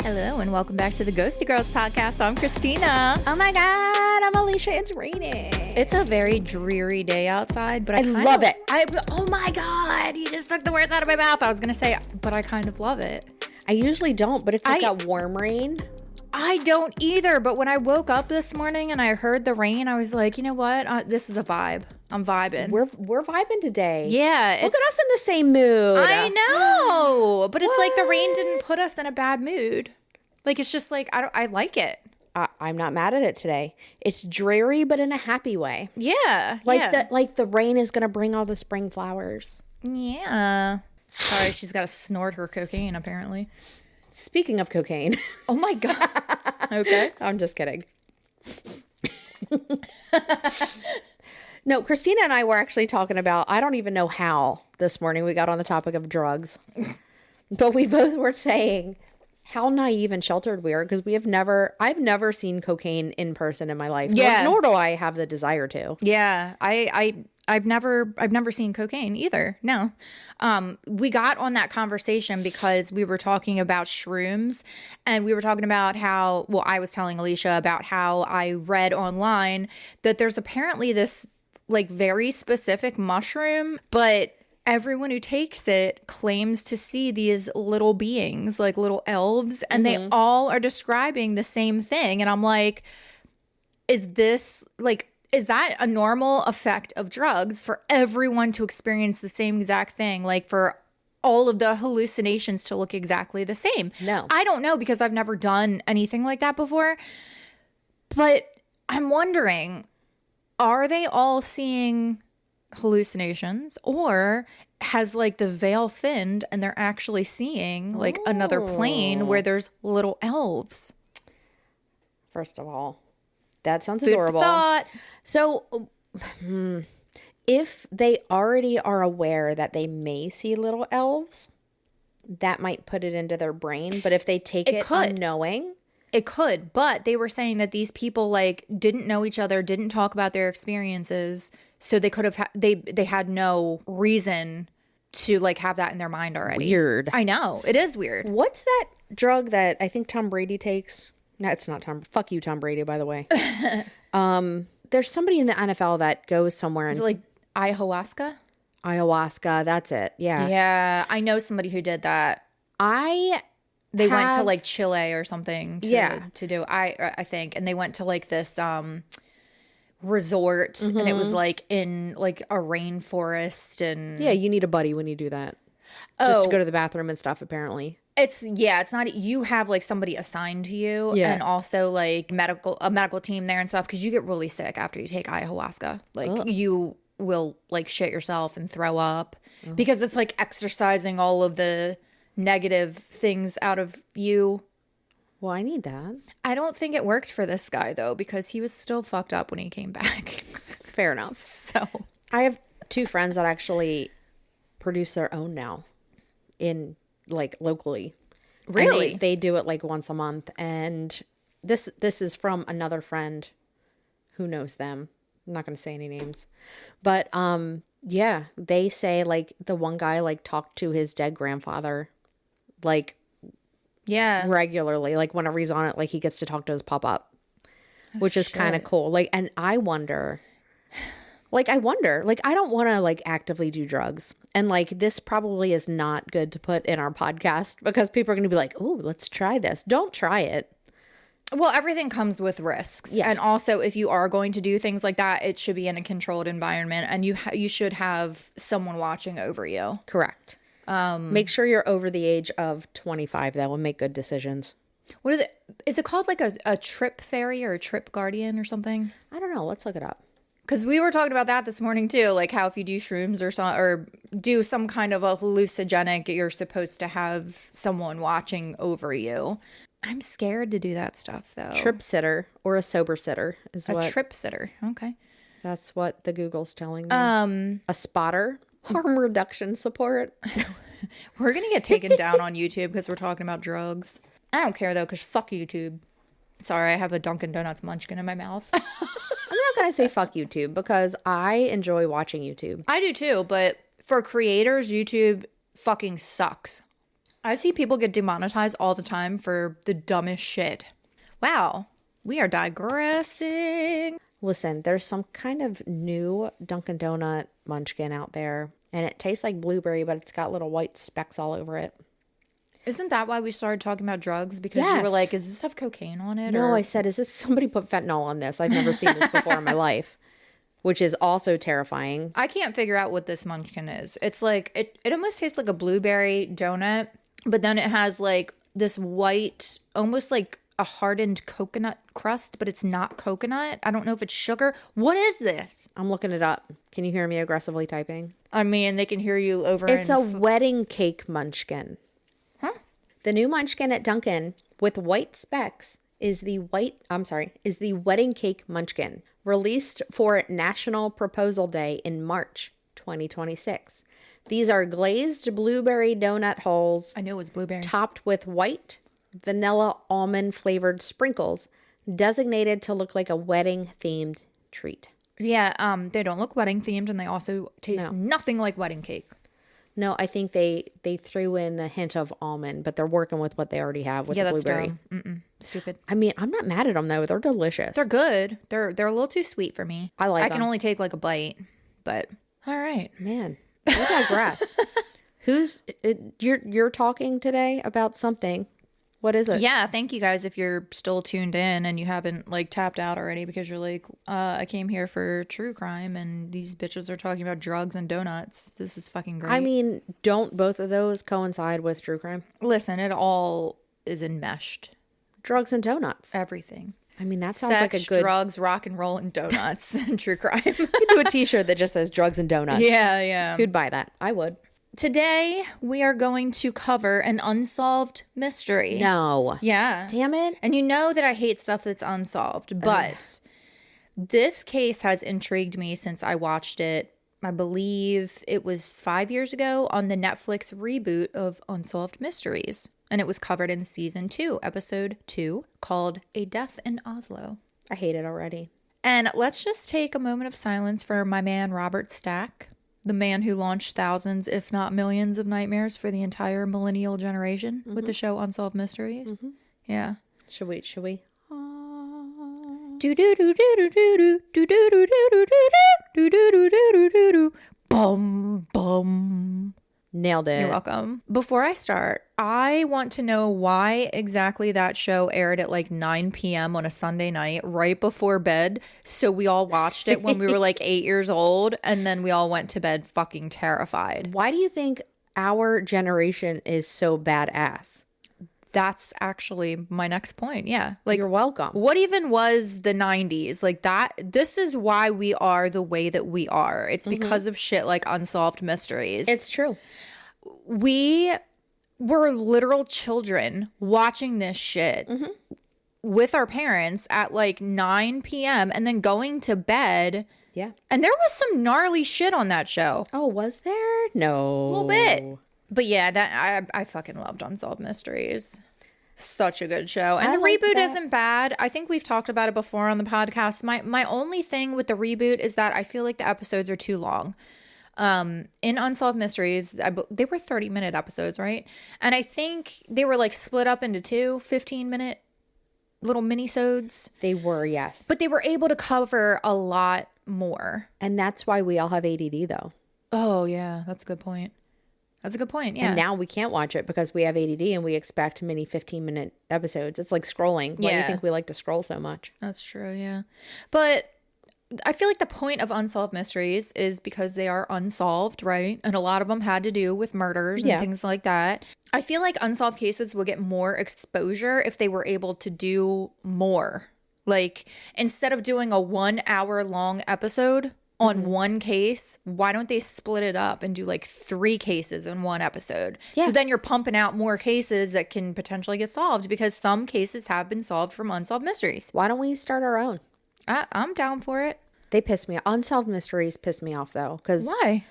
Hello and welcome back to the Ghosty Girls podcast. I'm Christina. Oh my God, I'm Alicia. It's raining. It's a very dreary day outside, but I love it. Oh my God, you just took the words out of my mouth. I was going to say, but I kind of love it. I usually don't, but it's like a warm rain. I don't either, but when I woke up this morning and I heard the rain, I was like, you know what? This is a vibe. I'm vibing. We're vibing today. Yeah. Look at us in the same mood. I know. But it's like the rain didn't put us in a bad mood. Like, it's just like, I like it. I'm not mad at it today. It's dreary, but in a happy way. Yeah. Like the rain is going to bring all the spring flowers. Yeah. Sorry, she's got to snort her cocaine, apparently. Speaking of cocaine. Oh my God. Okay. I'm just kidding. No, Christina and I were actually talking about, I don't even know how this morning we got on the topic of drugs. But we both were saying how naive and sheltered we are because I've never seen cocaine in person in my life. Yeah. Nor do I have the desire to. Yeah. I've never seen cocaine either. No. We got on that conversation because we were talking about shrooms and we were talking about how, well, I was telling Alicia about how I read online that there's apparently this like very specific mushroom, but everyone who takes it claims to see these little beings, like little elves, and they all are describing the same thing. And I'm like, is that a normal effect of drugs for everyone to experience the same exact thing? Like for all of the hallucinations to look exactly the same? No. I don't know because I've never done anything like that before. But I'm wondering, are they all seeing hallucinations or has like the veil thinned and they're actually seeing like another plane where there's little elves? First of all, that sounds Food for adorable. thought. So, if they already are aware that they may see little elves, that might put it into their brain. But if they take it unknowing, it could. But they were saying that these people like didn't know each other, didn't talk about their experiences, so they could have they had no reason to like have that in their mind already. Weird. I know, it is weird. What's that drug that I think Tom Brady takes? No, it's not Tom. Fuck you, Tom Brady, by the way. There's somebody in the NFL that goes somewhere and... Is it like ayahuasca? Ayahuasca, that's it. Yeah. Yeah, I know somebody who did that. They went to like Chile or something to do, I think. And they went to like this resort and it was like in like a rainforest and... Yeah, you need a buddy when you do that. Just to go to the bathroom and stuff, apparently. It's not, you have like somebody assigned to you and also like a medical team there and stuff because you get really sick after you take ayahuasca. Like you will like shit yourself and throw up because it's like exercising all of the negative things out of you. Well, I need that. I don't think it worked for this guy though because he was still fucked up when he came back. Fair enough. So I have two friends that actually produce their own now in like locally. Really? They do it like once a month. And this is from another friend who knows them. I'm not going to say any names. But yeah, they say like the one guy like talked to his dead grandfather like regularly. Like whenever he's on it, like he gets to talk to his pop-up, which is kind of cool. Like, and I wonder, like I don't want to like actively do drugs. And like this probably is not good to put in our podcast because people are going to be like, oh, let's try this. Don't try it. Well, everything comes with risks. Yes. And also if you are going to do things like that, it should be in a controlled environment and you should have someone watching over you. Correct. Make sure you're over the age of 25 though and make good decisions. Is it called like a trip fairy or a trip guardian or something? I don't know. Let's look it up. Because we were talking about that this morning too, like how if you do shrooms or do some kind of a hallucinogenic, you're supposed to have someone watching over you. I'm scared to do that stuff though. Trip sitter or a sober sitter is what. A trip sitter. Okay. That's what the Google's telling me. A spotter, harm reduction support. We're going to get taken down on YouTube because we're talking about drugs. I don't care though because fuck YouTube. Sorry, I have a Dunkin' Donuts munchkin in my mouth. I'm not going to say fuck YouTube because I enjoy watching YouTube. I do too, but for creators, YouTube fucking sucks. I see people get demonetized all the time for the dumbest shit. Wow, we are digressing. Listen, there's some kind of new Dunkin' Donut munchkin out there, and it tastes like blueberry, but it's got little white specks all over it. Isn't that why we started talking about drugs? Because you were Yes. like, does this have cocaine on it? No, or... I said, is this somebody put fentanyl on this? I've never seen this before in my life, which is also terrifying. I can't figure out what this munchkin is. It's like, it almost tastes like a blueberry donut, but then it has like this white, almost like a hardened coconut crust, but it's not coconut. I don't know if it's sugar. What is this? I'm looking it up. Can you hear me aggressively typing? I mean, they can hear you over. It's a wedding cake munchkin. Huh? The new munchkin at Dunkin' with white specks is the wedding cake munchkin, released for National Proposal Day in March 2026. These are glazed blueberry donut holes I knew it was blueberry. topped with white vanilla almond flavored sprinkles, designated to look like a wedding themed treat. Yeah, they don't look wedding themed, and they also taste nothing like wedding cake. No, I think they threw in the hint of almond, but they're working with what they already have with the blueberry. Dumb. Stupid. I mean, I'm not mad at them though. They're delicious. They're good. They're a little too sweet for me. I can only take like a bite, but all right. Man, we digress. You're talking today about something. What is it? Yeah, thank you guys if you're still tuned in and you haven't like tapped out already because you're like, I came here for true crime and these bitches are talking about drugs and donuts. This is fucking great. I mean, don't both of those coincide with true crime? Listen, it all is enmeshed. Drugs and donuts. Everything. I mean, that sounds Sex, like a good... drugs, rock and roll, and donuts and true crime. You could do a t-shirt that just says drugs and donuts. Yeah. Who'd buy that? I would. Today, we are going to cover an unsolved mystery. No. Yeah. Damn it. And you know that I hate stuff that's unsolved, but this case has intrigued me since I watched it. I believe it was 5 years ago on the Netflix reboot of Unsolved Mysteries. And it was covered in season 2, episode 2, called A Death in Oslo. I hate it already. And let's just take a moment of silence for my man, Robert Stack, the man who launched thousands, if not millions, of nightmares for the entire millennial generation with the show Unsolved Mysteries. Yeah. Should we? Do do do do do do do do do do do do do do do do do do. Bum bum. Nailed it. You're welcome. Before I start, I want to know why exactly that show aired at like 9 p.m. on a Sunday night right before bed. So we all watched it when we were like 8 years old, and then we all went to bed fucking terrified. Why do you think our generation is so badass? That's actually my next point. Yeah. Like, you're welcome. What even was the 90s? Like that, this is why we are the way that we are. It's because of shit like Unsolved Mysteries. It's true. We were literal children watching this shit with our parents at like 9 p.m. and then going to bed. Yeah. And there was some gnarly shit on that show. Oh, was there? No. A little bit. But yeah, that I fucking loved Unsolved Mysteries. Such a good show. And the reboot isn't bad. I think we've talked about it before on the podcast. My only thing with the reboot is that I feel like the episodes are too long. In Unsolved Mysteries, they were 30-minute episodes, right? And I think they were like split up into 2 15-minute little mini-sodes. They were, yes. But they were able to cover a lot more. And that's why we all have ADD, though. Oh, yeah. That's a good point. That's a good point, yeah. And now we can't watch it because we have ADD and we expect mini 15-minute episodes. It's like scrolling. Why do you think we like to scroll so much? That's true, yeah. But I feel like the point of Unsolved Mysteries is because they are unsolved, right? And a lot of them had to do with murders and things like that. I feel like unsolved cases will get more exposure if they were able to do more. Like, instead of doing a 1 hour long episode on one case, why don't they split it up and do like 3 cases in one episode? Yeah. So then you're pumping out more cases that can potentially get solved, because some cases have been solved from Unsolved Mysteries. Why don't we start our own? I'm down for it. They piss me off. Unsolved Mysteries piss me off though, because why?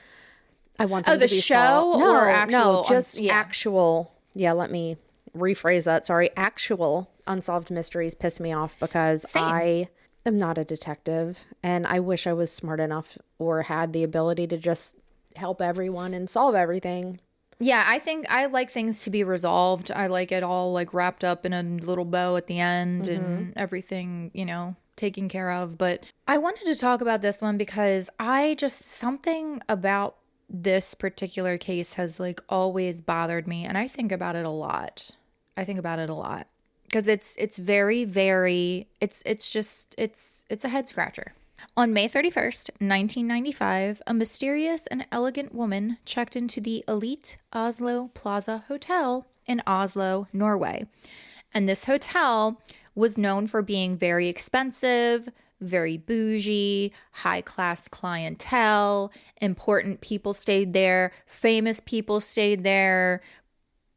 I want them to be show solved. or actual? No, just actual. Yeah, let me rephrase that. Sorry, actual Unsolved Mysteries piss me off because I am not a detective, and I wish I was smart enough or had the ability to just help everyone and solve everything. Yeah, I think I like things to be resolved. I like it all like wrapped up in a little bow at the end and everything, taken care of. But I wanted to talk about this one because something about this particular case has like always bothered me, and I think about it a lot. Because it's very, very, it's a head scratcher. On May 31st, 1995, a mysterious and elegant woman checked into the elite Oslo Plaza Hotel in Oslo, Norway. And this hotel was known for being very expensive, very bougie, high-class clientele, important people stayed there, famous people stayed there,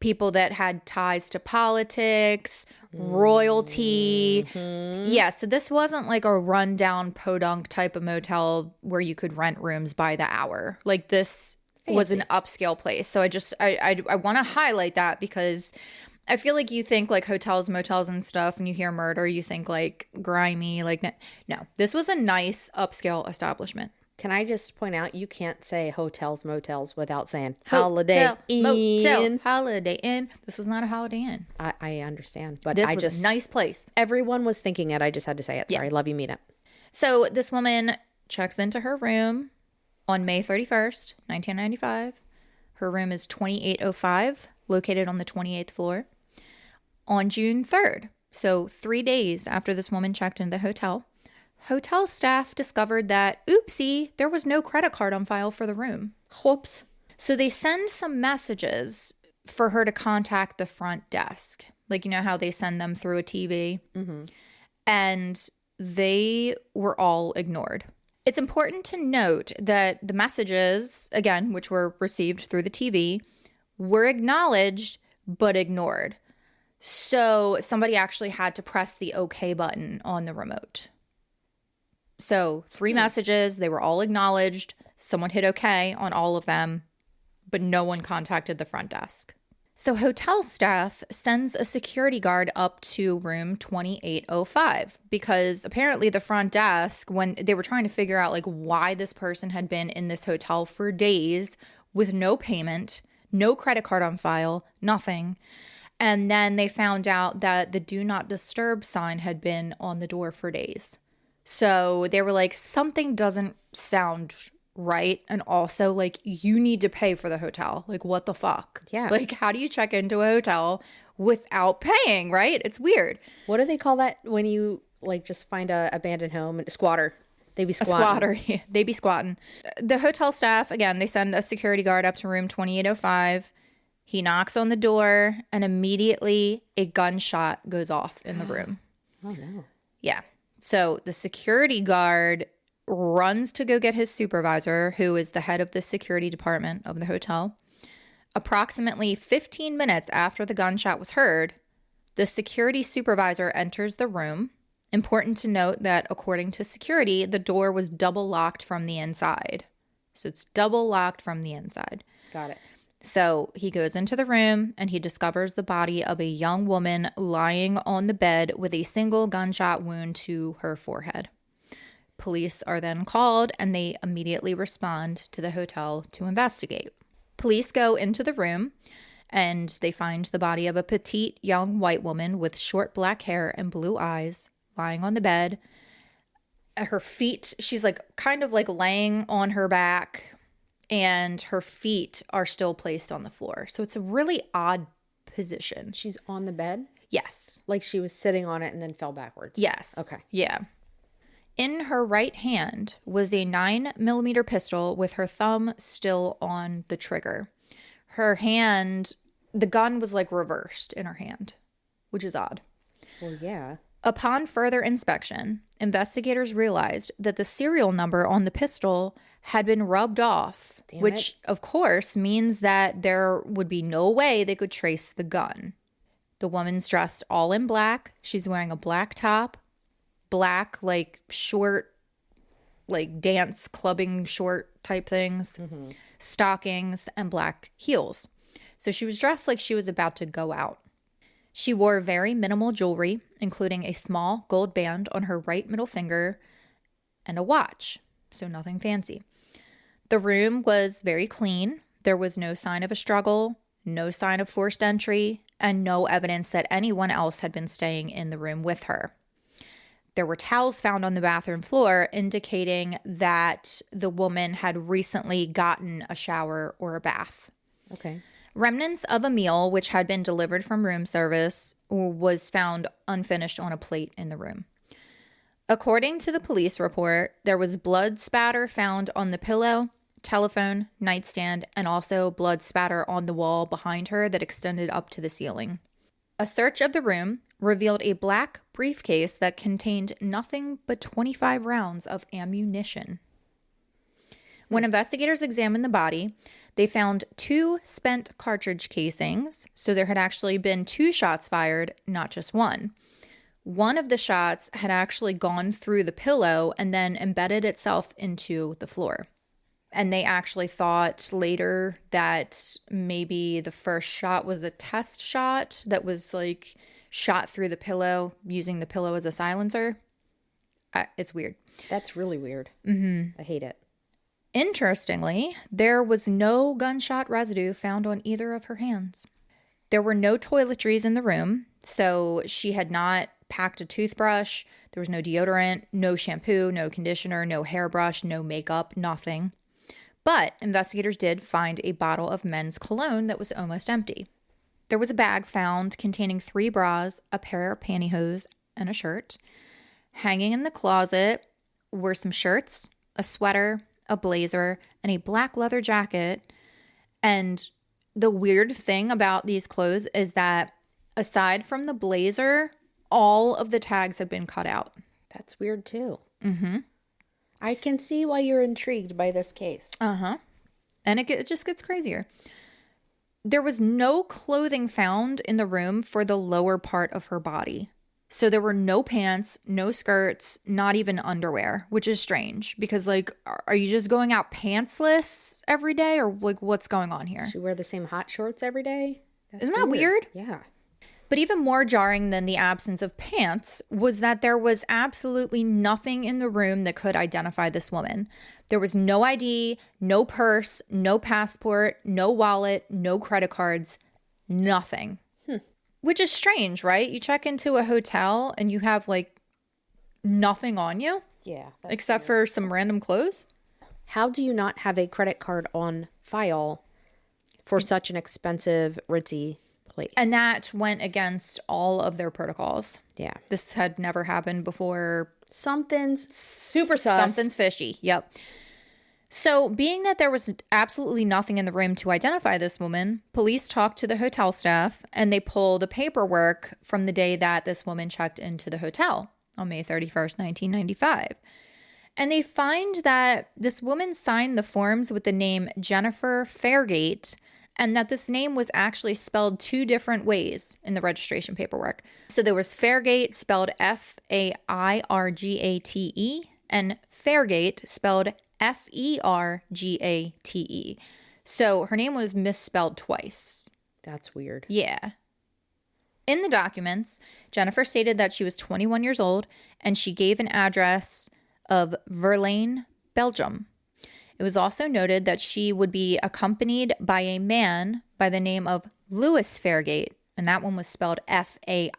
people that had ties to politics, royalty. Yeah, so this wasn't like a rundown podunk type of motel where you could rent rooms by the hour. Like this was an upscale place. So I want to highlight that because I feel like you think like hotels, motels and stuff, and you hear murder, you think like grimy, like no, this was a nice upscale establishment. Can I just point out, you can't say hotels, motels without saying Holiday Hotel, Inn. motel, Holiday Inn. This was not a Holiday Inn. I understand, but This was a nice place. Everyone was thinking it. I just had to say it. Sorry. Yeah. Love you, mean it. So this woman checks into her room on May 31st, 1995. Her room is 2805, located on the 28th floor. On June 3rd, so 3 days after this woman checked into the hotel staff discovered that, oopsie, there was no credit card on file for the room. Whoops. So they send some messages for her to contact the front desk. Like, you know how they send them through a TV? Mm-hmm. And they were all ignored. It's important to note that the messages, again, which were received through the TV, were acknowledged but ignored. So somebody actually had to press the OK button on the remote. So 3 messages, they were all acknowledged. Someone hit OK on all of them, but no one contacted the front desk. So hotel staff sends a security guard up to room 2805 because apparently the front desk, when they were trying to figure out like why this person had been in this hotel for days with no payment, no credit card on file, nothing. And then they found out that the do not disturb sign had been on the door for days. So they were like, something doesn't sound right. And also, like, you need to pay for the hotel. Like, what the fuck? Yeah. Like, how do you check into a hotel without paying, right? It's weird. What do they call that when you, like, just find a abandoned home? A squatter. They be squatting. A squatter. Yeah, they be squatting. The hotel staff, again, they send a security guard up to room 2805. He knocks on the door, and immediately a gunshot goes off in the room. Oh, no. Yeah. So the security guard runs to go get his supervisor, who is the head of the security department of the hotel. Approximately 15 minutes after the gunshot was heard, the security supervisor enters the room. Important to note that according to security, the door was double locked from the inside. So it's double locked from the inside. Got it. So he goes into the room and he discovers the body of a young woman lying on the bed with a single gunshot wound to her forehead. Police are then called and they immediately respond to the hotel to investigate. Police go into the room and they find the body of a petite young white woman with short black hair and blue eyes lying on the bed. Her feet, she's like kind of like laying on her back. And her feet are still placed on the floor. So it's a really odd position. She's on the bed? Yes. Like she was sitting on it and then fell backwards? Yes. Okay. Yeah. In her right hand was a 9mm pistol with her thumb still on the trigger. Her hand, the gun was like reversed in her hand, which is odd. Well, yeah. Upon further inspection, investigators realized that the serial number on the pistol had been rubbed off, which of course means that there would be no way they could trace the gun. The woman's dressed all in black. She's wearing a black top, black like short, like dance clubbing short type things, stockings, and black heels. So she was dressed like she was about to go out. She wore very minimal jewelry, including a small gold band on her right middle finger and a watch, so nothing fancy. The room was very clean. There was no sign of a struggle, no sign of forced entry, and no evidence that anyone else had been staying in the room with her. There were towels found on the bathroom floor indicating that the woman had recently gotten a shower or a bath. Okay. Remnants of a meal which had been delivered from room service was found unfinished on a plate in the room. According to the police report, there was blood spatter found on the pillow, telephone, nightstand, and also blood spatter on the wall behind her that extended up to the ceiling. A search of the room revealed a black briefcase that contained nothing but 25 rounds of ammunition. When investigators examined the body, they found 2 spent cartridge casings, so there had actually been 2 shots fired, not just one. One of the shots had actually gone through the pillow and then embedded itself into the floor. And they actually thought later that maybe the first shot was a test shot that was like shot through the pillow using the pillow as a silencer. It's weird. That's really weird. I hate it. Interestingly, there was no gunshot residue found on either of her hands. There were no toiletries in the room, so she had not packed a toothbrush. There was no deodorant, no shampoo, no conditioner, no hairbrush, no makeup, nothing. But investigators did find a bottle of men's cologne that was almost empty. There was a bag found containing 3 bras, a pair of pantyhose, and a shirt. Hanging in the closet were some shirts, a sweater, a blazer, and a black leather jacket. And the weird thing about these clothes is that aside from the blazer, all of the tags have been cut out. That's weird too. Mm-hmm. I can see why you're intrigued by this case. Uh-huh. And it just gets crazier. There was no clothing found in the room for the lower part of her body. So there were no pants, no skirts, not even underwear, which is strange because, like, are you just going out pantsless every day or, like, what's going on here? She wear the same hot shorts every day? Isn't that weird? Yeah. But even more jarring than the absence of pants was that there was absolutely nothing in the room that could identify this woman. There was no ID, no purse, no passport, no wallet, no credit cards, nothing. Which is strange, right? You check into a hotel and you have like nothing on you. Yeah. Except for some random clothes. How do you not have a credit card on file for such an expensive, ritzy place? And that went against all of their protocols. Yeah. This had never happened before. Something's super sus. Something's fishy. Yep. So, being that there was absolutely nothing in the room to identify this woman, police talked to the hotel staff and they pulled the paperwork from the day that this woman checked into the hotel on May 31st, 1995. And they find that this woman signed the forms with the name Jennifer Fairgate and that this name was actually spelled 2 different ways in the registration paperwork. So there was Fairgate spelled Fairgate and Fairgate spelled Fergate. So her name was misspelled twice. That's weird. Yeah. In the documents, Jennifer stated that she was 21 years old and she gave an address of Verlaine, Belgium. It was also noted that she would be accompanied by a man by the name of Louis Fairgate, and that one was spelled Fairgate.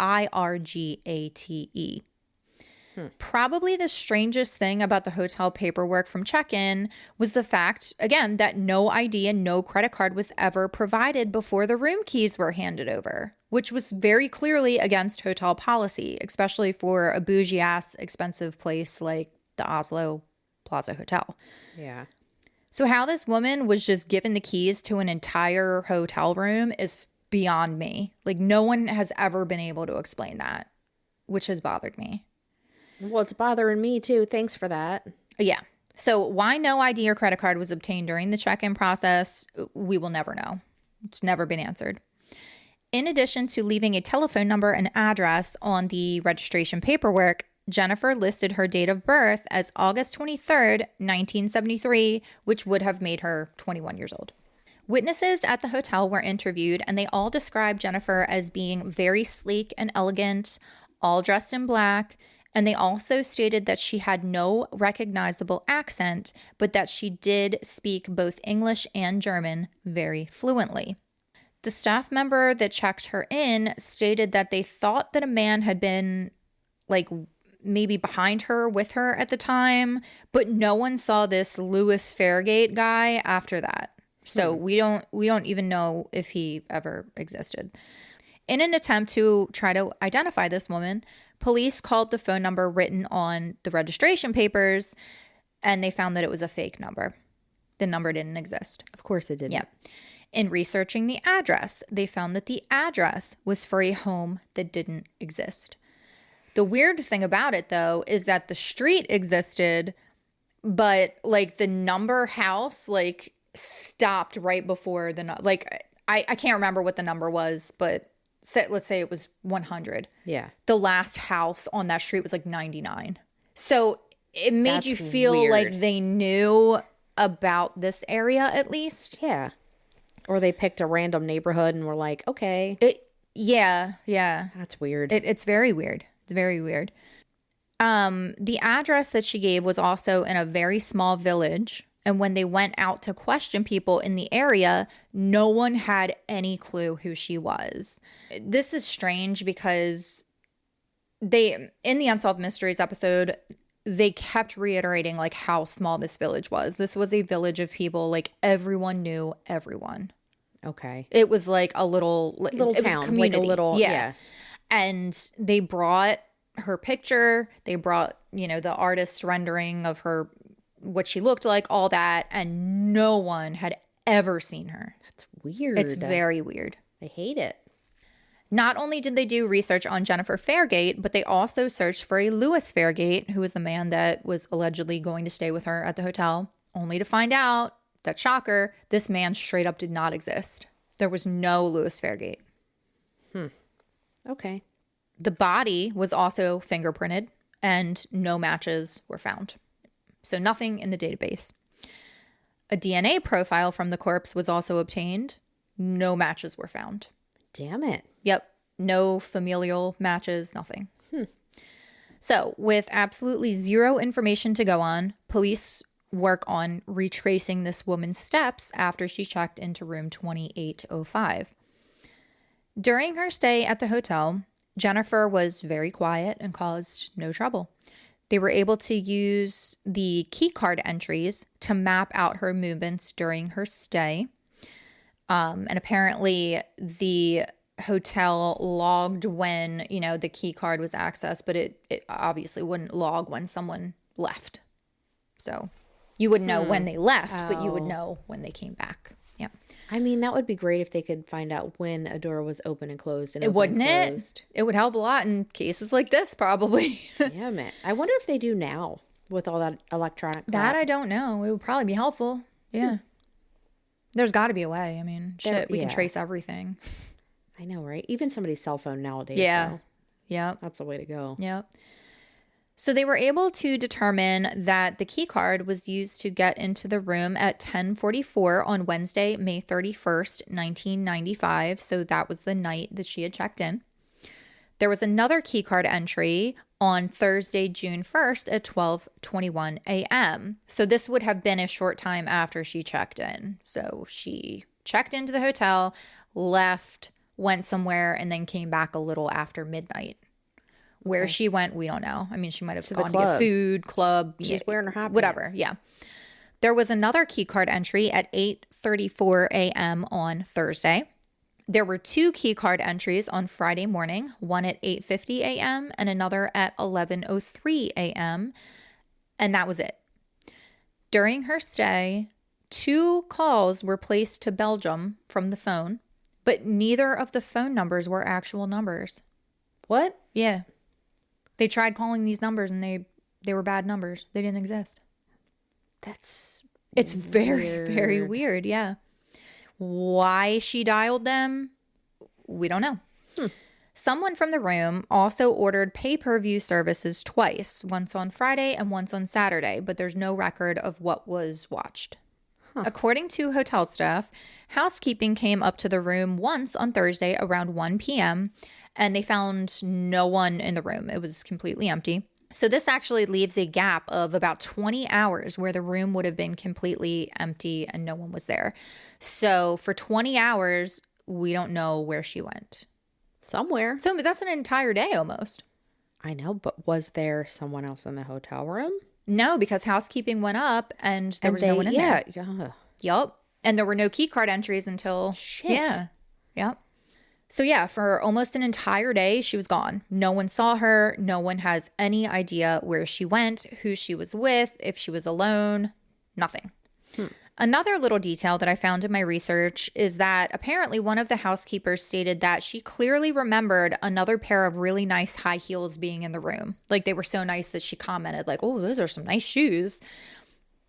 Probably the strangest thing about the hotel paperwork from check-in was the fact, again, that no ID and no credit card was ever provided before the room keys were handed over, which was very clearly against hotel policy, especially for a bougie-ass expensive place like the Oslo Plaza Hotel. Yeah. So how this woman was just given the keys to an entire hotel room is beyond me. Like, no one has ever been able to explain that, which has bothered me. Well, it's bothering me too. Thanks for that. Yeah. So why no ID or credit card was obtained during the check-in process, we will never know. It's never been answered. In addition to leaving a telephone number and address on the registration paperwork, Jennifer listed her date of birth as August 23rd, 1973, which would have made her 21 years old. Witnesses at the hotel were interviewed, and they all described Jennifer as being very sleek and elegant, all dressed in black, And they also stated that she had no recognizable accent, but that she did speak both English and German very fluently. The staff member that checked her in stated that they thought that a man had been like maybe behind her with her at the time, but no one saw this Louis Fairgate guy after that. So we don't even know if he ever existed. In an attempt to try to identify this woman, police called the phone number written on the registration papers, and they found that it was a fake number. The number didn't exist. Of course it didn't. Yeah. In researching the address, they found that the address was for a home that didn't exist. The weird thing about it, though, is that the street existed, but like the number house like stopped right before the like I can't remember what the number was, but let's say it was 100. Yeah. The last house on that street was like 99. So it made That's you feel weird. like they knew about this area at least. Yeah. Or they picked a random neighborhood and were like, okay. Yeah. That's weird. It's very weird. It's very weird. The address that she gave was also in a very small village. And when they went out to question people in the area, no one had any clue who she was. This is strange because in the Unsolved Mysteries episode, they kept reiterating like how small this village was. This was a village of people, like everyone knew everyone. Okay. It was like a little Town, community. like a little, yeah. And they brought her picture, they brought, the artist rendering of her, what she looked like, all that, and no one had ever seen her. That's weird. It's very weird. I hate it. Not only did they do research on Jennifer Fairgate, but they also searched for a Louis Fairgate, who was the man that was allegedly going to stay with her at the hotel, only to find out that, shocker, this man straight up did not exist. There was no Louis Fairgate. Okay. The body was also fingerprinted, and no matches were found. So nothing in the database. A DNA profile from the corpse was also obtained. No matches were found. Damn it. Yep. No familial matches, nothing. So, with absolutely zero information to go on, police work on retracing this woman's steps after she checked into room 2805. During her stay at the hotel, Jennifer was very quiet and caused no trouble. They were able to use the key card entries to map out her movements during her stay. And apparently the hotel logged when, the key card was accessed, but it obviously wouldn't log when someone left. So you wouldn't know when they left, but you would know when they came back. Yeah. I mean, that would be great if they could find out when a door was open and closed. And It wouldn't it? It would help a lot in cases like this, probably. Damn it. I wonder if they do now with all that electronic That crap. I don't know. It would probably be helpful. Yeah. There's got to be a way. I mean, we can trace everything. I know, right? Even somebody's cell phone nowadays. Yeah. Though. Yep. That's the way to go. Yep. So they were able to determine that the key card was used to get into the room at 10:44 on Wednesday, May 31st, 1995. So that was the night that she had checked in. There was another key card entry on Thursday, June 1st at 12:21 a.m. So this would have been a short time after she checked in. So she checked into the hotel, left, went somewhere, and then came back a little after midnight. Where she went, we don't know. I mean, she might have gone to get food, club. She's wearing her hot whatever. pants. Yeah. There was another key card entry at 8:34 a.m. on Thursday. There were two key card entries on Friday morning, one at 8:50 a.m. and another at 11:03 a.m. And that was it. During her stay, 2 calls were placed to Belgium from the phone, but neither of the phone numbers were actual numbers. What? Yeah. They tried calling these numbers and they were bad numbers. They didn't exist. It's very, very weird. Yeah. Why she dialed them, we don't know. Someone from the room also ordered pay-per-view services twice, once on Friday and once on Saturday, but there's no record of what was watched. According to hotel staff, housekeeping came up to the room once on Thursday around 1 p.m., and they found no one in the room. It was completely empty. So this actually leaves a gap of about 20 hours where the room would have been completely empty and no one was there. So for 20 hours, we don't know where she went. Somewhere. So that's an entire day almost. I know, but was there someone else in the hotel room? No, because housekeeping went up and there was no one in there. Yeah. Yep. And there were no key card entries until... Shit. Yeah. Yep. So yeah, for almost an entire day, she was gone. No one saw her. No one has any idea where she went, who she was with, if she was alone. Nothing. Another little detail that I found in my research is that apparently one of the housekeepers stated that she clearly remembered another pair of really nice high heels being in the room. Like they were so nice that she commented like, oh, those are some nice shoes.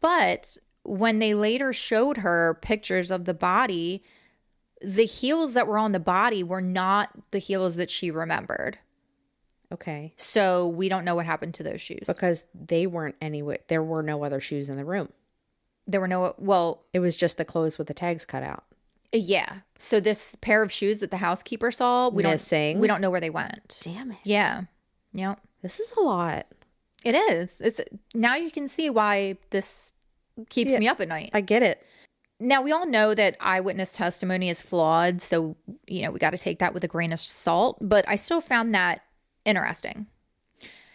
But when they later showed her pictures of the body, the heels that were on the body were not the heels that she remembered. Okay. So we don't know what happened to those shoes. Because they weren't anywhere. There were no other shoes in the room. There were no, well, It was just the clothes with the tags cut out. yeah. So this pair of shoes that the housekeeper saw, we don't know where they went. Damn it. Yeah. Yep. This is a lot. It is. It's now you can see why this keeps me up at night. I get it. Now, we all know that eyewitness testimony is flawed, so, we got to take that with a grain of salt, but I still found that interesting.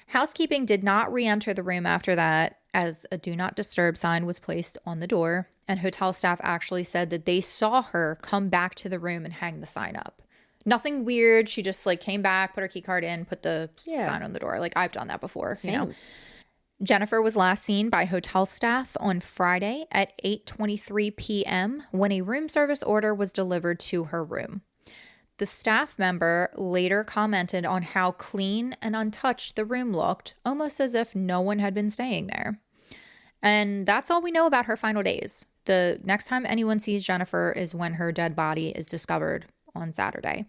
Housekeeping did not re-enter the room after that, as a do not disturb sign was placed on the door, and hotel staff actually said that they saw her come back to the room and hang the sign up. Nothing weird. She just came back, put her key card in, put the sign on the door. Like I've done that before, Jennifer was last seen by hotel staff on Friday at 8:23 p.m. when a room service order was delivered to her room. The staff member later commented on how clean and untouched the room looked, almost as if no one had been staying there. And that's all we know about her final days. The next time anyone sees Jennifer is when her dead body is discovered on Saturday.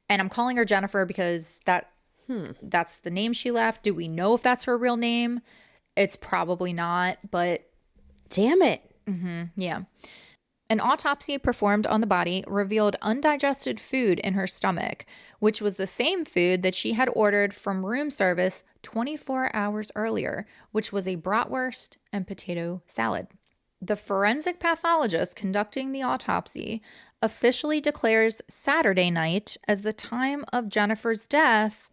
And I'm calling her Jennifer because that's the name she left. Do we know if that's her real name? It's probably not, but... Damn it. Yeah. An autopsy performed on the body revealed undigested food in her stomach, which was the same food that she had ordered from room service 24 hours earlier, which was a bratwurst and potato salad. The forensic pathologist conducting the autopsy officially declares Saturday night as the time of Jennifer's death.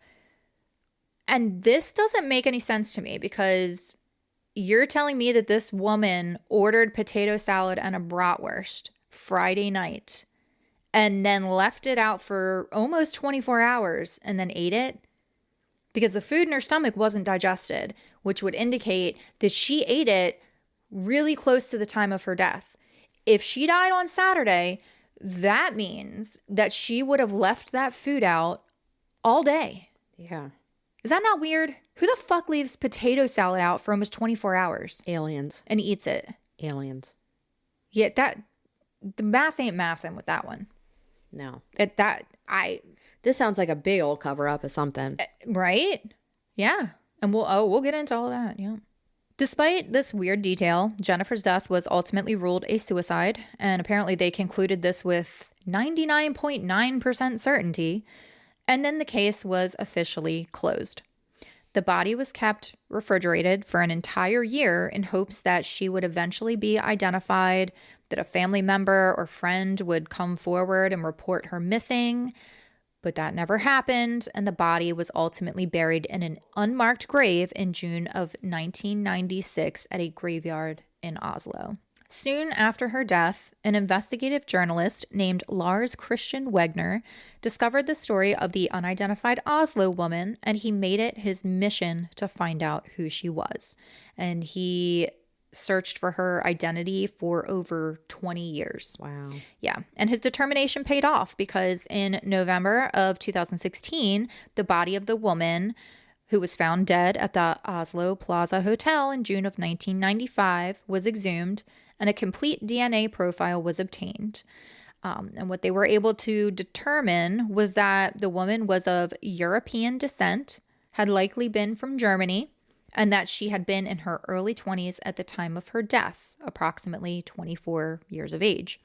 And this doesn't make any sense to me because you're telling me that this woman ordered potato salad and a bratwurst Friday night and then left it out for almost 24 hours and then ate it? Because the food in her stomach wasn't digested, which would indicate that she ate it really close to the time of her death. If she died on Saturday, that means that she would have left that food out all day. Yeah. Is that not weird? Who the fuck leaves potato salad out for almost 24 hours? Aliens. And eats it? Aliens. Yeah, the math ain't mathin' with that one. No. This sounds like a big old cover up of something. Right? Yeah. And we'll get into all that. Yeah. Despite this weird detail, Jennifer's death was ultimately ruled a suicide, and apparently they concluded this with 99.9% certainty, and then the case was officially closed. The body was kept refrigerated for an entire year in hopes that she would eventually be identified, that a family member or friend would come forward and report her missing. But that never happened, and the body was ultimately buried in an unmarked grave in June of 1996 at a graveyard in Oslo. Soon after her death, an investigative journalist named Lars Christian Wegner discovered the story of the unidentified Oslo woman, and he made it his mission to find out who she was. And he searched for her identity for over 20 years. Wow. Yeah. And his determination paid off because in November of 2016, the body of the woman who was found dead at the Oslo Plaza Hotel in June of 1995 was exhumed and a complete DNA profile was obtained. And what they were able to determine was that the woman was of European descent, had likely been from Germany, and that she had been in her early 20s at the time of her death, approximately 24 years of age.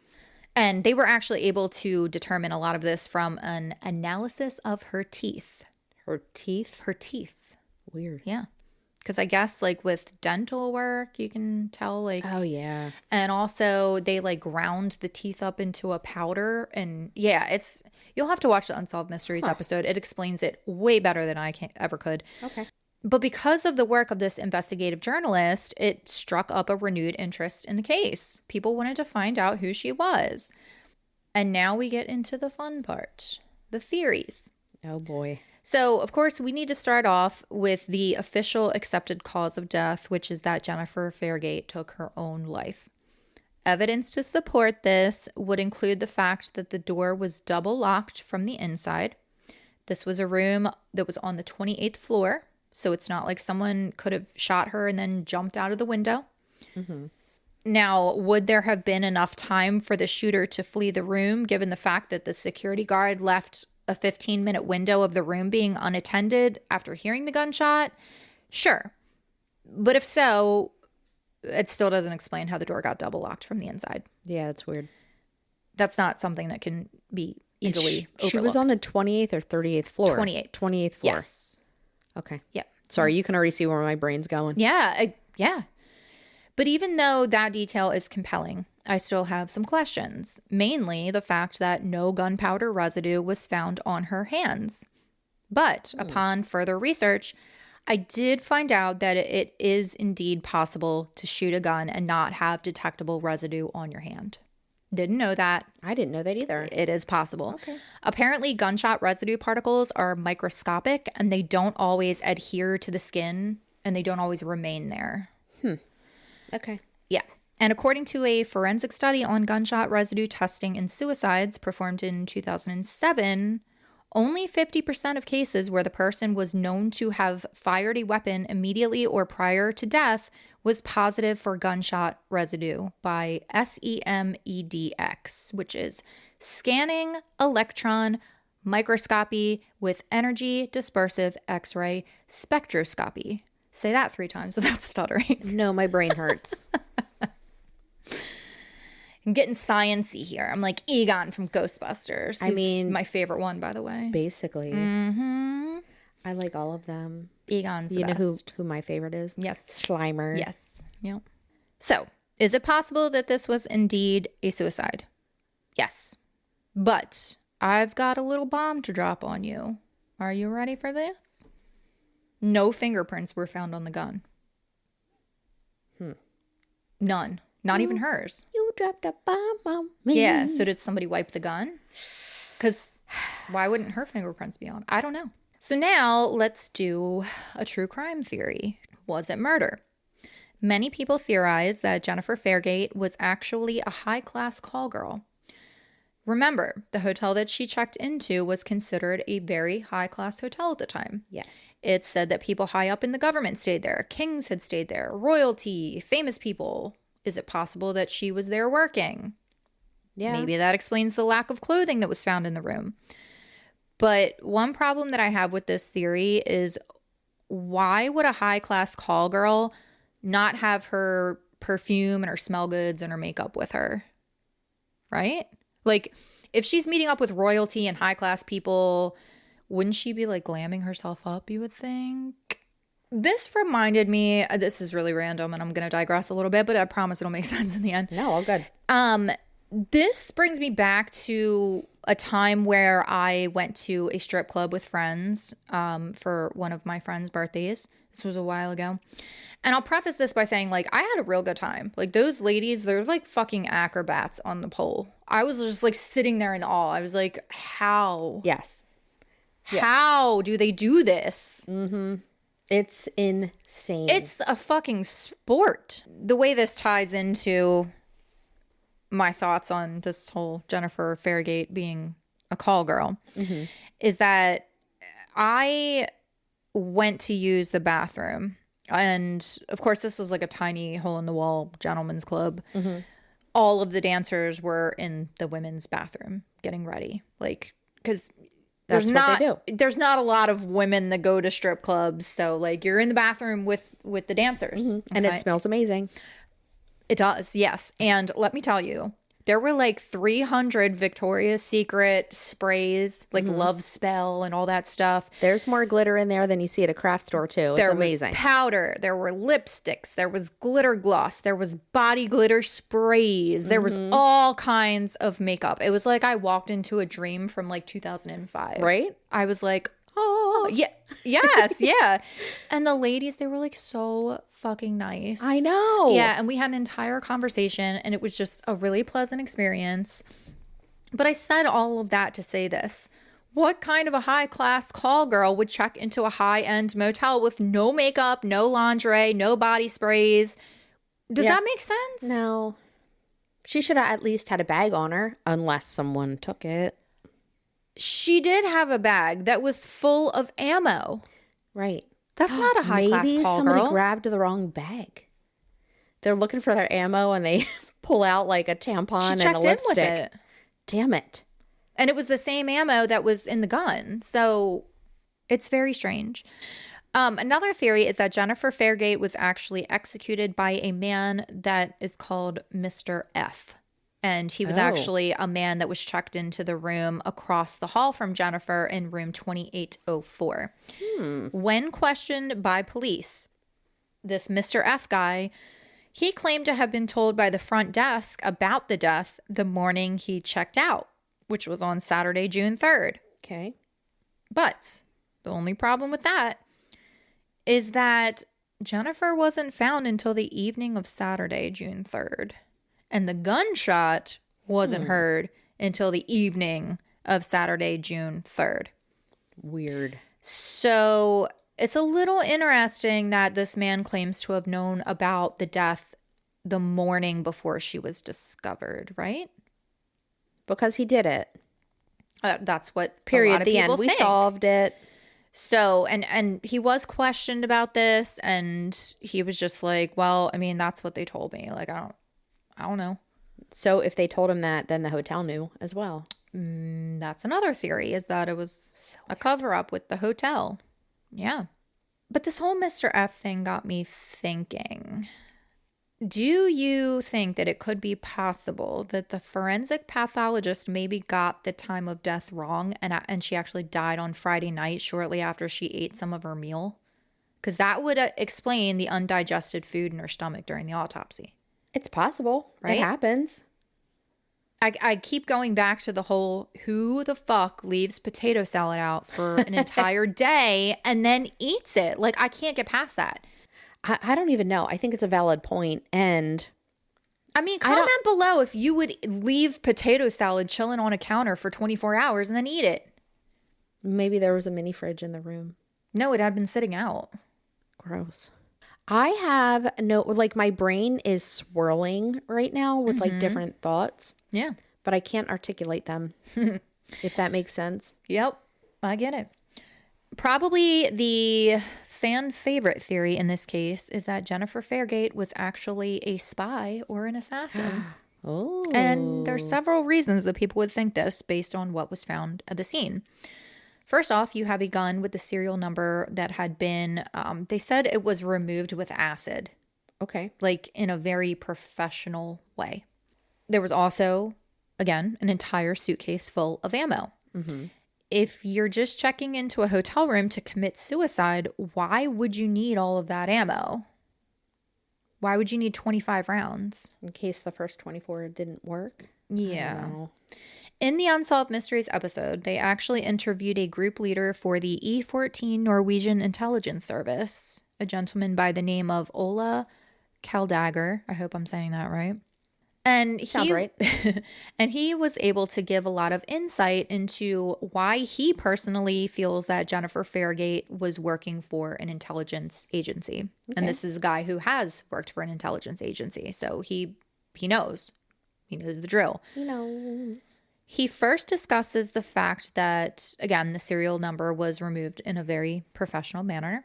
And they were actually able to determine a lot of this from an analysis of her teeth. Her teeth? Her teeth. Weird. Yeah. because I guess like with dental work, you can tell like, Oh, yeah. and also they like ground the teeth up into a powder. And yeah, you'll have to watch the Unsolved Mysteries episode. It explains it way better than I ever could. Okay. But because of the work of this investigative journalist, it struck up a renewed interest in the case. People wanted to find out who she was. And now we get into the fun part, the theories. Oh, boy. So, of course, we need to start off with the official accepted cause of death, which is that Jennifer Fairgate took her own life. Evidence to support this would include the fact that the door was double locked from the inside. This was a room that was on the 28th floor. So it's not like someone could have shot her and then jumped out of the window. Mm-hmm. Now, would there have been enough time for the shooter to flee the room, given the fact that the security guard left a 15-minute window of the room being unattended after hearing the gunshot? Sure. But if so, it still doesn't explain how the door got double locked from the inside. Yeah, that's weird. That's not something that can be easily overlooked. She was on the 28th or 38th floor? 28th. 28th floor. Yes. Okay. Yeah. Sorry, you can already see where my brain's going. Yeah. Yeah. But even though that detail is compelling, I still have some questions. Mainly the fact that no gunpowder residue was found on her hands. But upon further research, I did find out that it is indeed possible to shoot a gun and not have detectable residue on your hand. Didn't know that. I didn't know that either. It is possible. Okay. Apparently, gunshot residue particles are microscopic and they don't always adhere to the skin and they don't always remain there. Okay. Yeah. And according to a forensic study on gunshot residue testing in suicides performed in 2007, only 50% of cases where the person was known to have fired a weapon immediately or prior to death was positive for gunshot residue by SEMEDX, which is scanning electron microscopy with energy dispersive X-ray spectroscopy. Say that 3 times without stuttering. No, my brain hurts. I'm getting science-y here. I'm like Egon from Ghostbusters. I mean, my favorite one, by the way. Basically. Mm-hmm. I like all of them. Egon's the best. You know who my favorite is? Yes. Slimer. Yes. Yep. So, is it possible that this was indeed a suicide? Yes. But I've got a little bomb to drop on you. Are you ready for this? No fingerprints were found on the gun. None. Not even hers. You dropped a bomb on me. Yeah. So did somebody wipe the gun? Because why wouldn't her fingerprints be on? I don't know. So now let's do a true crime theory. Was it murder? Many people theorize that Jennifer Fairgate was actually a high-class call girl. Remember, the hotel that she checked into was considered a very high-class hotel at the time. Yes. It said that people high up in the government stayed there. Kings had stayed there. Royalty, famous people. Is it possible that she was there working? Yeah. Maybe that explains the lack of clothing that was found in the room. But one problem that I have with this theory is why would a high-class call girl not have her perfume and her smell goods and her makeup with her? Right? Like, if she's meeting up with royalty and high-class people, wouldn't she be, like, glamming herself up, you would think? This reminded me, this is really random and I'm going to digress a little bit, but I promise it'll make sense in the end. No, all good. This brings me back to a time where I went to a strip club with friends for one of my friends' birthdays. This was a while ago. And I'll preface this by saying, like, I had a real good time. Like, those ladies, they're like fucking acrobats on the pole. I was just like sitting there in awe. I was like, how? Yes. How do they do this? Mm-hmm. It's insane. It's a fucking sport. The way this ties into my thoughts on this whole Jennifer Fairgate being a call girl is that I went to use the bathroom. And of course, this was like a tiny hole in the wall gentleman's club. All of the dancers were in the women's bathroom getting ready. Like, because there's not a lot of women that go to strip clubs. So like you're in the bathroom with the dancers. And it smells amazing. It does, yes. And let me tell you, There were like 300 Victoria's Secret sprays, like Love Spell and all that stuff. There's more glitter in there than you see at a craft store, too. It's amazing. Was powder. There were lipsticks. There was glitter gloss. There was body glitter sprays. There was all kinds of makeup. It was like I walked into a dream from like 2005. Right? I was like, oh, yeah. Yes, yeah. And the ladies, they were like so fucking nice. I know. Yeah, and we had an entire conversation, and it was just a really pleasant experience. But I said all of that to say this. What kind of a high-class call girl would check into a high-end motel with no makeup, no lingerie, no body sprays? Does that make sense? No. She should have at least had a bag on her, unless someone took it. She did have a bag that was full of ammo. Right. That's not a high-class call girl. Maybe somebody grabbed the wrong bag. They're looking for their ammo and they pull out like a tampon and a lipstick. With it. Damn it. And it was the same ammo that was in the gun. So it's very strange. Another theory is that Jennifer Fairgate was actually executed by a man that is called Mr. F. And he was actually a man that was checked into the room across the hall from Jennifer in room 2804. When questioned by police, this Mr. F guy, he claimed to have been told by the front desk about the death the morning he checked out, which was on Saturday, June 3rd. Okay. But the only problem with that is that Jennifer wasn't found until the evening of Saturday, June 3rd. And the gunshot wasn't heard until the evening of Saturday, June 3rd. Weird. So it's a little interesting that this man claims to have known about the death the morning before she was discovered, right? Because he did it. That's what Period. A lot of the people end. We think. Solved it. So, and he was questioned about this, and he was just like, well, I mean, that's what they told me. Like, I don't know. So if they told him that, then the hotel knew as well. That's another theory, is that it was a cover-up with the hotel. Yeah. But this whole Mr. F thing got me thinking. Do you think that it could be possible that the forensic pathologist maybe got the time of death wrong and she actually died on Friday night shortly after she ate some of her meal? Because that would explain the undigested food in her stomach during the autopsy. It's possible. Right? It happens. I keep going back to the whole who the fuck leaves potato salad out for an entire day and then eats it? Like, I can't get past that. I don't even know. I think it's a valid point. And I mean, comment below if you would leave potato salad chilling on a counter for 24 hours and then eat it. Maybe there was a mini fridge in the room. No, it had been sitting out. Gross. I have my brain is swirling right now with like different thoughts. Yeah. But I can't articulate them, if that makes sense. Yep. I get it. Probably the fan favorite theory in this case is that Jennifer Fairgate was actually a spy or an assassin. Oh. And there's several reasons that people would think this based on what was found at the scene. First off, you have a gun with the serial number that had been, they said it was removed with acid. Okay. Like in a very professional way. There was also, again, an entire suitcase full of ammo. If you're just checking into a hotel room to commit suicide, why would you need all of that ammo? Why would you need 25 rounds? In case the first 24 didn't work? Yeah. In the Unsolved Mysteries episode, they actually interviewed a group leader for the E-14 Norwegian intelligence service, a gentleman by the name of Ola Kaldagger. I hope I'm saying that right. And Sounds right. And he was able to give a lot of insight into why he personally feels that Jennifer Fairgate was working for an intelligence agency. Okay. And this is a guy who has worked for an intelligence agency. So he knows. He knows the drill. He knows. He first discusses the fact that, again, the serial number was removed in a very professional manner.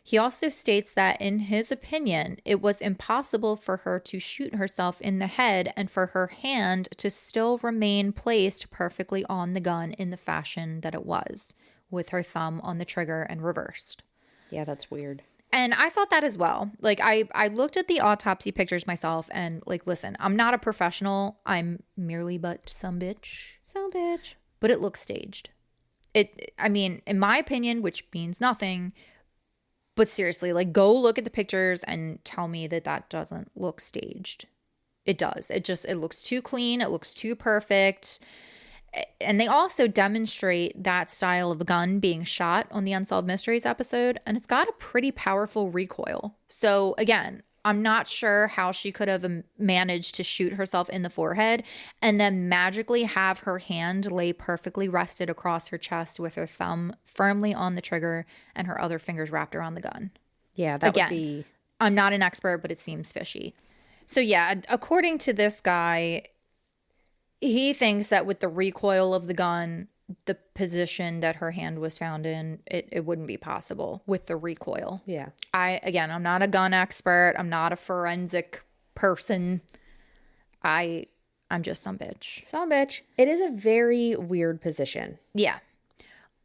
He also states that, in his opinion, it was impossible for her to shoot herself in the head and for her hand to still remain placed perfectly on the gun in the fashion that it was, with her thumb on the trigger and reversed. Yeah, that's weird. And I thought that as well. Like, I looked at the autopsy pictures myself and, like, listen, I'm not a professional. I'm merely but some bitch. Some bitch. But it looks staged. I mean, in my opinion, which means nothing, but seriously, like, go look at the pictures and tell me that that doesn't look staged. It does. It looks too clean. It looks too perfect. And they also demonstrate that style of gun being shot on the Unsolved Mysteries episode, and it's got a pretty powerful recoil. So again, I'm not sure how she could have managed to shoot herself in the forehead and then magically have her hand lay perfectly rested across her chest with her thumb firmly on the trigger and her other fingers wrapped around the gun. Yeah, that would be... I'm not an expert, but it seems fishy. So yeah, according to this guy, he thinks that with the recoil of the gun, the position that her hand was found in, it wouldn't be possible with the recoil. Yeah. I'm not a gun expert. I'm not a forensic person. I'm just some bitch. Some bitch. It is a very weird position. Yeah.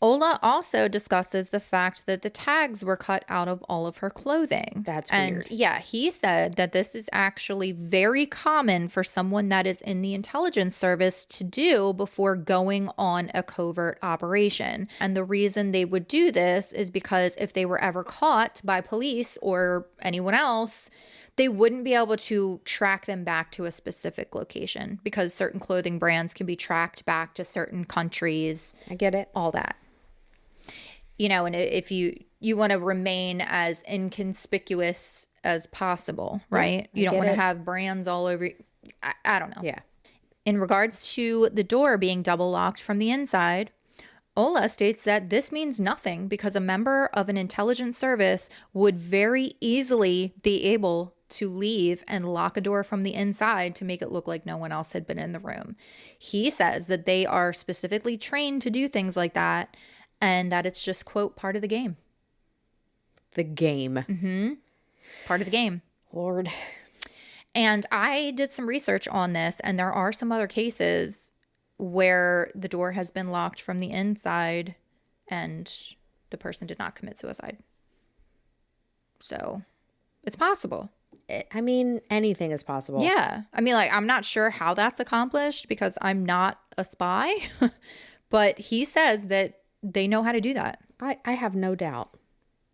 Ola also discusses the fact that the tags were cut out of all of her clothing. That's weird. And yeah, he said that this is actually very common for someone that is in the intelligence service to do before going on a covert operation. And the reason they would do this is because if they were ever caught by police or anyone else, they wouldn't be able to track them back to a specific location because certain clothing brands can be tracked back to certain countries. I get it. All that. You know, and if you want to remain as inconspicuous as possible, right? You don't want to have brands all over. I don't know. Yeah. In regards to the door being double locked from the inside, Ola states that this means nothing because a member of an intelligence service would very easily be able to leave and lock a door from the inside to make it look like no one else had been in the room. He says that they are specifically trained to do things like that and that it's just, quote, part of the game. The game. Mm-hmm. Part of the game. Lord. And I did some research on this, and there are some other cases where the door has been locked from the inside and the person did not commit suicide. So it's possible. I mean, anything is possible. Yeah. I mean, like, I'm not sure how that's accomplished because I'm not a spy, but he says that they know how to do that. I have no doubt.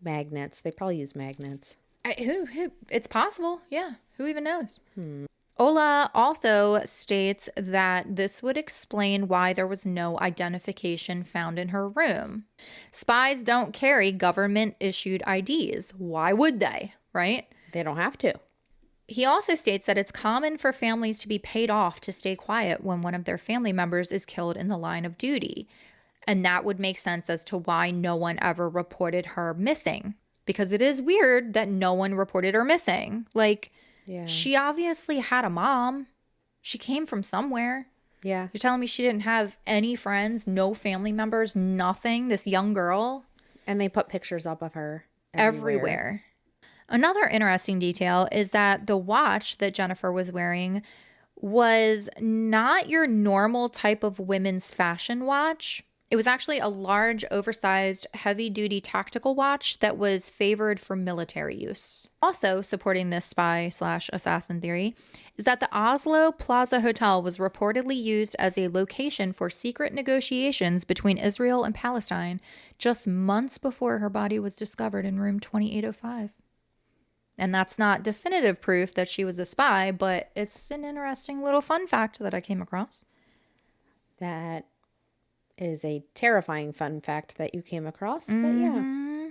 Magnets. They probably use magnets. Who? It's possible. Yeah. Who even knows? Ola also states that this would explain why there was no identification found in her room. Spies don't carry government-issued IDs. Why would they? Right? They don't have to. He also states that it's common for families to be paid off to stay quiet when one of their family members is killed in the line of duty. And that would make sense as to why no one ever reported her missing. Because it is weird that no one reported her missing. Like, yeah. She obviously had a mom. She came from somewhere. Yeah. You're telling me she didn't have any friends, no family members, nothing? This young girl? And they put pictures up of her everywhere. Another interesting detail is that the watch that Jennifer was wearing was not your normal type of women's fashion watch. It was actually a large, oversized, heavy-duty tactical watch that was favored for military use. Also supporting this spy/assassin theory is that the Oslo Plaza Hotel was reportedly used as a location for secret negotiations between Israel and Palestine just months before her body was discovered in room 2805. And that's not definitive proof that she was a spy, but it's an interesting little fun fact that I came across. That is a terrifying fun fact that you came across, but yeah.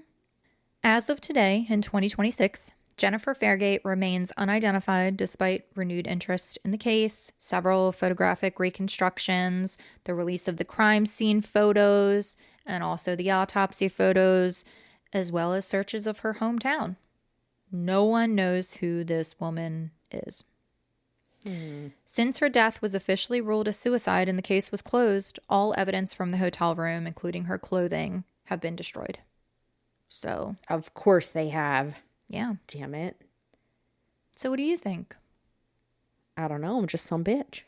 As of today, in 2026, Jennifer Fairgate remains unidentified despite renewed interest in the case, several photographic reconstructions, the release of the crime scene photos, and also the autopsy photos, as well as searches of her hometown. No one knows who this woman is. Since her death was officially ruled a suicide and the case was closed, all evidence from the hotel room, including her clothing, have been destroyed. So, of course they have. Yeah. Damn it. So what do you think? I don't know. I'm just some bitch.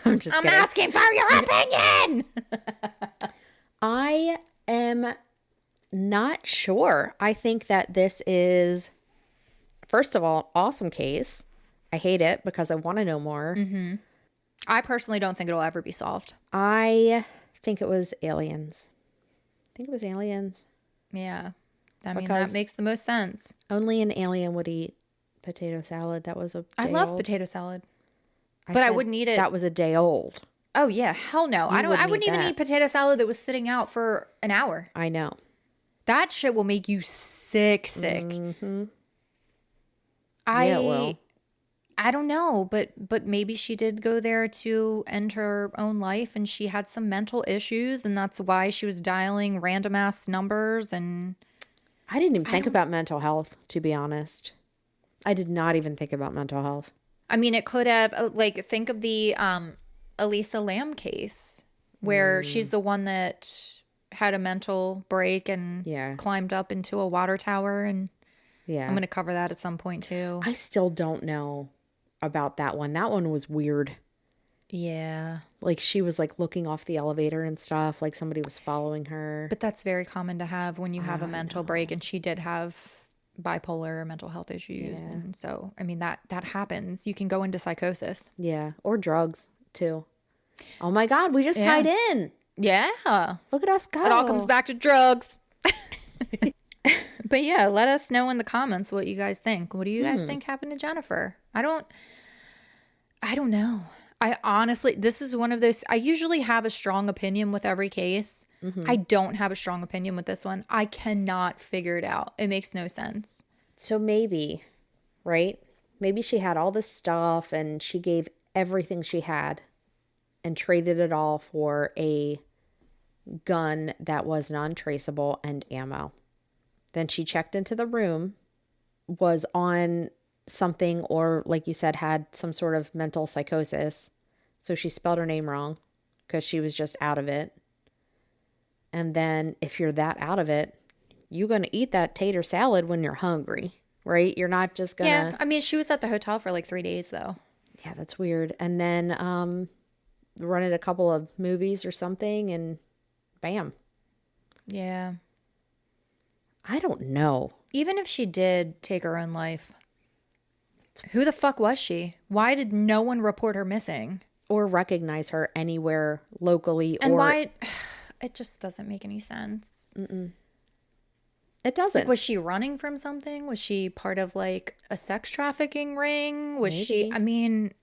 I'm kidding. Asking for your opinion. I am Not sure. I think that this is, first of all, awesome case. I hate it because I want to know more. I personally don't think it'll ever be solved. I think it was aliens. Yeah. I mean, Because that makes the most sense. only an alien would eat potato salad. That was a day I love old. potato salad. But I said wouldn't eat it. That was a day old. Oh, yeah. Hell no. I wouldn't eat even that. eat potato salad that was sitting out for an hour. I know. That shit will make you sick. Mm-hmm. I Yeah, it will. I don't know, but maybe she did go there to end her own life and she had some mental issues and that's why she was dialing random ass numbers and I didn't even think about mental health, to be honest. I did not even think about mental health. I mean, it could have like think of the Elisa Lam case where she's the one that had a mental break and climbed up into a water tower and I'm going to cover that at some point too. I still don't know about that one. That one was weird. Yeah. Like she was like looking off the elevator and stuff, like somebody was following her. But that's very common to have when you have a mental break, and she did have bipolar or mental health issues. Yeah. And so, I mean, that happens. You can go into psychosis. Yeah. Or drugs too. Oh my God, we just tied in. Yeah. Look at us go. It all comes back to drugs. But yeah, let us know in the comments what you guys think. What do you guys think happened to Jennifer? I don't know. I honestly, this is one of those, I usually have a strong opinion with every case. I don't have a strong opinion with this one. I cannot figure it out. It makes no sense. So maybe, right? Maybe she had all this stuff and she gave everything she had and traded it all for a gun that was non-traceable and ammo. Then she checked into the room, was on something, or like you said, had some sort of mental psychosis. So she spelled her name wrong because she was just out of it. And then if you're that out of it, you're going to eat that tater salad when you're hungry, right? You're not just going to... Yeah, I mean, she was at the hotel for like 3 days though. Yeah, that's weird. And then rented a couple of movies or something and bam. Yeah. I don't know. Even if she did take her own life, who the fuck was she? Why did no one report her missing? Or recognize her anywhere locally. And why? It just doesn't make any sense. It doesn't. Like, was she running from something? Was she part of like a sex trafficking ring? Was she? I mean,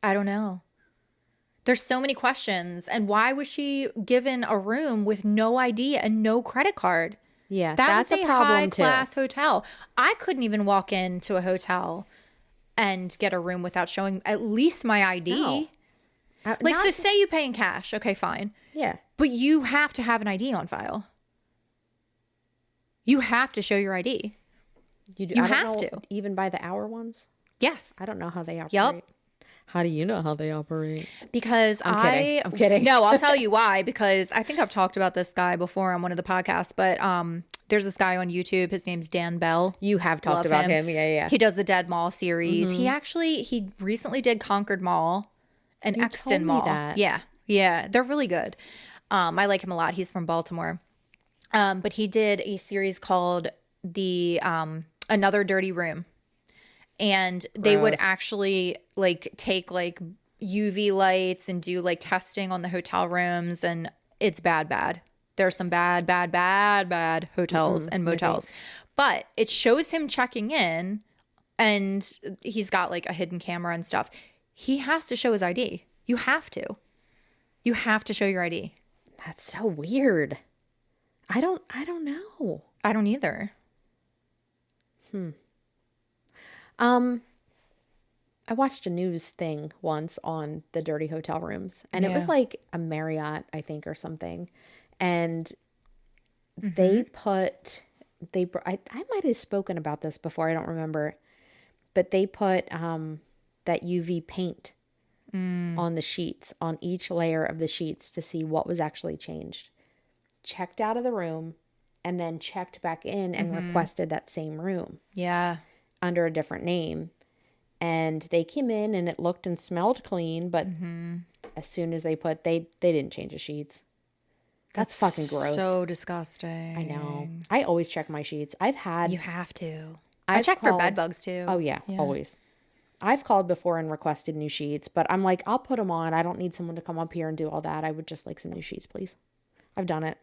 I don't know. There's so many questions. And why was she given a room with no ID and no credit card? Yeah, That's a a problem high-class hotel. I couldn't even walk into a hotel and get a room without showing at least my ID. No. So say you pay in cash. Okay, fine. Yeah. But you have to have an ID on file. You have to show your ID. You have to. Even by the hour ones? Yes. I don't know how they operate. Yep. How do you know how they operate? Because I'm kidding. No, I'll tell you why. Because I think I've talked about this guy before on one of the podcasts. But there's this guy on YouTube. His name's Dan Bell. You have talked about him. Yeah. He does the Dead Mall series. He recently did Concord Mall and Exton Mall. That. Yeah. They're really good. I like him a lot. He's from Baltimore. But he did a series called the Another Dirty Room. And they would actually like take like UV lights and do like testing on the hotel rooms. And it's bad. There's some bad hotels and motels. But it shows him checking in and he's got like a hidden camera and stuff. He has to show his ID. You have to. You have to show your ID. That's so weird. I don't know. I don't either. I watched a news thing once on the dirty hotel rooms, and it was like a Marriott, I think, or something. And I might have spoken about this before, I don't remember, but they put that UV paint on the sheets, on each layer of the sheets to see what was actually changed. Checked out of the room and then checked back in and requested that same room. Yeah. Under a different name. And they came in and it looked and smelled clean, but as soon as they didn't change the sheets. That's fucking gross. So disgusting. I know. I always check my sheets. You have to. I I've check for called- bed bugs too. Oh yeah, always. I've called before and requested new sheets, but I'm like, I'll put them on. I don't need someone to come up here and do all that. I would just like some new sheets, please. I've done it.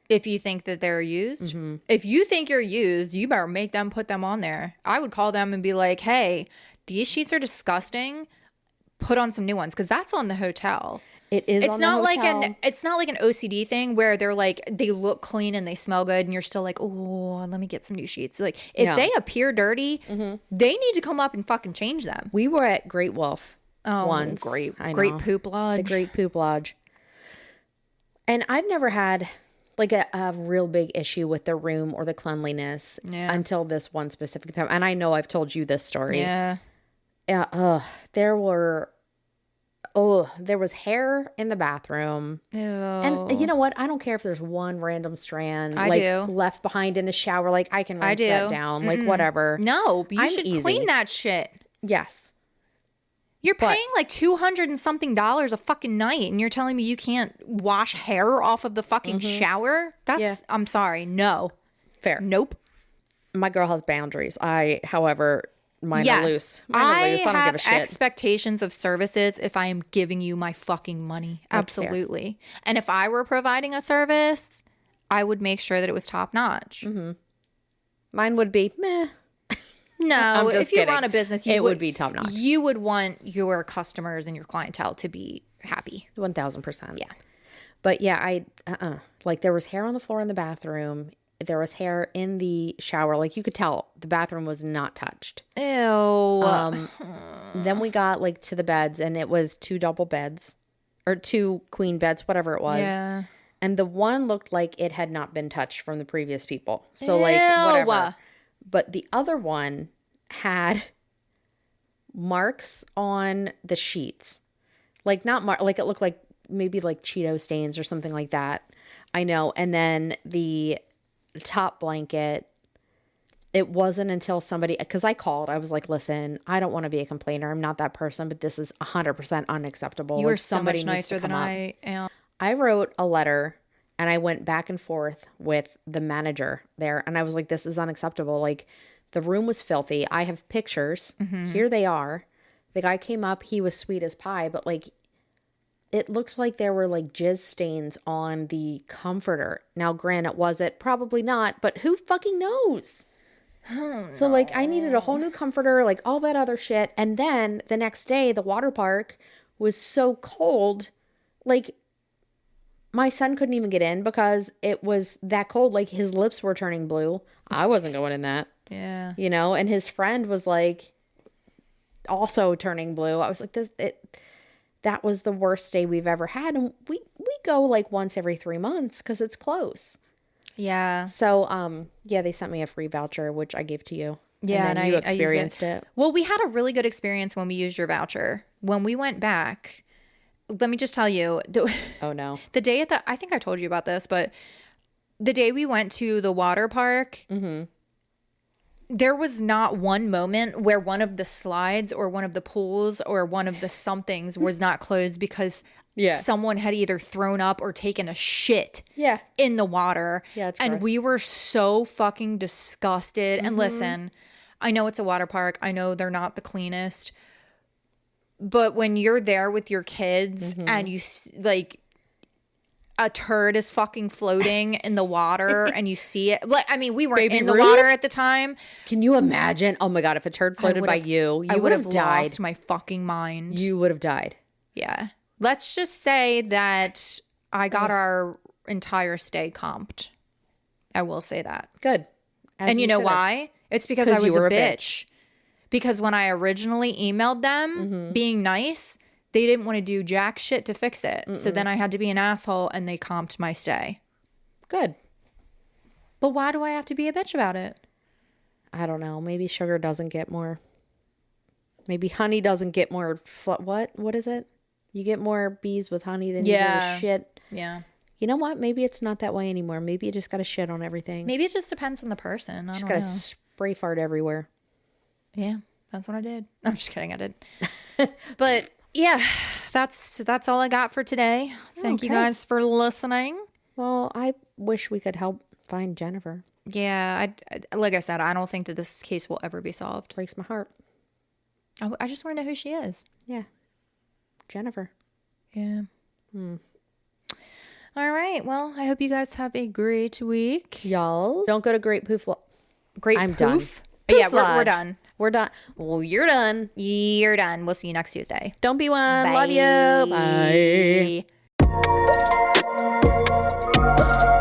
If you think that they're used, if you think you're used, you better make them put them on there. I would call them and be like, hey, these sheets are disgusting. Put on some new ones, because that's on the hotel. It is. It's on not the like hotel. it's not like an OCD thing where they're like, they look clean and they smell good and you're still like, oh, let me get some new sheets. Like, if they appear dirty, they need to come up and fucking change them. We were at Great Wolf once. Great I know. Great Poop Lodge. The Great Poop Lodge. And I've never had like a real big issue with the room or the cleanliness until this one specific time. And I know I've told you this story. Yeah. There was hair in the bathroom. Ew. And you know what? I don't care if there's one random strand left behind in the shower. Like, I can rinse that down. Like, whatever. No, but you should clean that shit. Yes. You're paying like $200 and something a fucking night, and you're telling me you can't wash hair off of the fucking shower? I'm sorry. No. Fair. Nope. My girl has boundaries. However, mine are loose. I don't have give a shit. expectations of services if I am giving you my fucking money. That's Absolutely. Fair. And if I were providing a service, I would make sure that it was top notch. Mine would be meh. No, if you run a business, it would be top notch. You would want your customers and your clientele to be happy. 1000%. Yeah. But yeah, like, there was hair on the floor in the bathroom. There was hair in the shower. Like, you could tell the bathroom was not touched. Ew. Then we got like to the beds, and it was 2 double beds or 2 queen beds, whatever it was. Yeah. And the one looked like it had not been touched from the previous people. So like, whatever. But the other one had marks on the sheets. Like, not like, it looked like maybe like Cheeto stains or something like that. I know. And then the top blanket, it wasn't until somebody, because I called, I was like, listen, I don't want to be a complainer. I'm not that person, but this is 100% unacceptable. You are so much nicer than I am. I wrote a letter and I went back and forth with the manager there. And I was like, this is unacceptable. Like, the room was filthy. I have pictures. Here they are. The guy came up. He was sweet as pie, but like, it looked like there were like jizz stains on the comforter. Now, granted, was it? Probably not, but who fucking knows? So like, I needed a whole new comforter, like all that other shit. And then the next day, the water park was so cold. Like, my son couldn't even get in because it was that cold. Like, his lips were turning blue. I wasn't going in that. Yeah. You know, and his friend was like also turning blue. I was like, that was the worst day we've ever had. And we go like once every 3 months because it's close. Yeah. So, yeah, they sent me a free voucher, which I gave to you. Yeah. And then you experienced it. Well, we had a really good experience when we used your voucher. When we went back, let me just tell you. Oh, no. The day I think I told you about this, but the day we went to the water park, there was not one moment where one of the slides or one of the pools or one of the somethings was not closed because someone had either thrown up or taken a shit in the water. Yeah, it's and gross. we were so fucking disgusted. And listen, I know it's a water park. I know they're not the cleanest. But when you're there with your kids and you like a turd is fucking floating in the water and you see it. Like, I mean, we weren't in the water at the time. Can you imagine? Oh my God, if a turd floated by you, you would have died. Lost my fucking mind. You would have died. Yeah. Let's just say that I got our entire stay comped. I will say that. Good. And you know why? It's because I was a bitch. Because when I originally emailed them being nice, they didn't want to do jack shit to fix it. So then I had to be an asshole and they comped my stay. Good. But why do I have to be a bitch about it? I don't know. Maybe sugar doesn't get more. Maybe honey doesn't get more. What is it? You get more bees with honey than you do with shit. Yeah. You know what? Maybe it's not that way anymore. Maybe you just got to shit on everything. Maybe it just depends on the person. I just don't got know. to spray fart everywhere. Yeah, that's what I did. I'm just kidding. I did. But yeah, that's all I got for today. Thank you guys for listening. Well, I wish we could help find Jennifer. Yeah, like I said, I don't think that this case will ever be solved. Breaks my heart. I just want to know who she is. Yeah. Jennifer. Yeah. All right. Well, I hope you guys have a great week. Y'all don't go to Great Poof. Great I'm Poof? done. Yeah, Poof we're Lodge. done. We're done. Well, you're done. You're done. We'll see you next Tuesday. Don't be one. Bye. Love you. Bye.